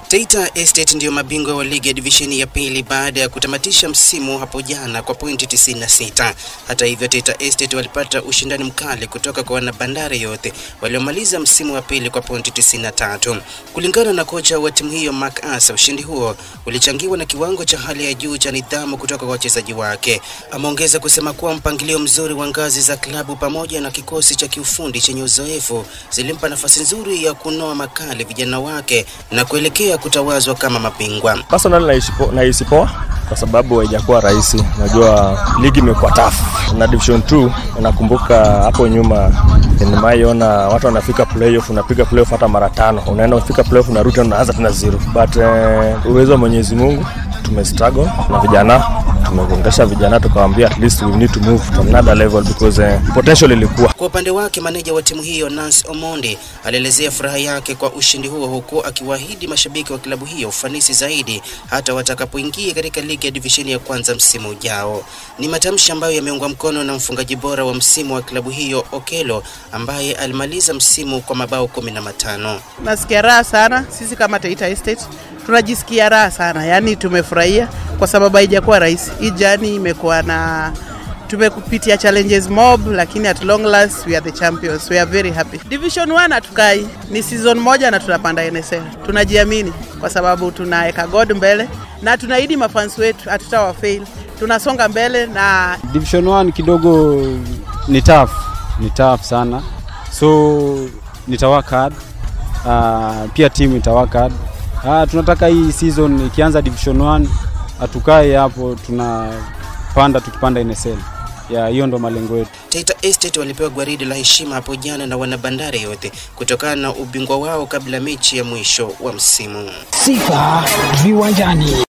Taita Estate ndio mabingwa wa ligi ya divisheni ya pili baada ya kutamatisha msimu hapo jana kwa pointi 96. Hata hivyo Taita Estate walipata ushindani mkali kutoka kwa wana Bandari yote waliomaliza msimu wa pili kwa pointi 93. Kulingana na kocha wa timu hiyo Mark Asa, ushindi huo ulichangiwa na kiwango cha hali ya juu cha nidhamu kutoka kwa wachezaji wake. Ameongeza kusema kuwa mpangilio mzuri wa ngazi za klabu pamoja na kikosi cha kiufundi chenye uzoefu zilimpa nafasi nzuri ya kunoa makali vijana wake na kuelekea kutawazwa kama mabingwa. Personally nahisi poa kwa sababu haijakuwa rahisi. Najua ligi imekuwa tough. Na division 2 nakumbuka hapo nyuma nimeaiona watu wanafika playoff, unapiga playoff hata mara 5. Unaenda kufika playoff na route unaanza tena 0. But uwezo wa Mwenyezi Mungu tumestruggle na vijana, tumegongesha vijana tukawaambia at least we need to move to another level because potential ilikuwa. Kwa upande wake maneja wa timu hiyo Nance Omondi alielezea furaha yake kwa ushindi huo huko akiwaahidi mashabiki wa klabu hiyo ufanisi zaidi hata watakapoingia katika ligi ya divisheni ya kwanza msimu ujao. Ni matamshi ambayo yameungwa mkono na mfungaji bora wa msimu wa klabu hiyo Okelo ambaye alimaliza msimu kwa mabao 15. Nasikia raha sana sisi kama Taita Estate. Tunajisikia raha sana. Yaani tumefurahia kwa sababu haijakuwa rahisi. Hii journey imekuwa na tumekupitia challenges mob, lakini at long last we are the champions. We are very happy. Division 1 atukai ni season moja na tunapanda NSL. Tunajiamini kwa sababu tunaweka God mbele na tunaahidi mafans wetu hatutawa fail. Tunasonga mbele na Division 1 kidogo ni tough sana. So nitawaka hard. Pia team itawaka hard. Tunataka hii season ikianza Division 1 atukae hapo tunapanda tukipanda NSL. Hiyo ndo malengo yetu. Taita Estate walipewa gwaridi la heshima hapo jana na wana Bandari yote kutokana na ubingwa wao kabla mechi ya mwisho wa msimu. Sifa Viwanjani.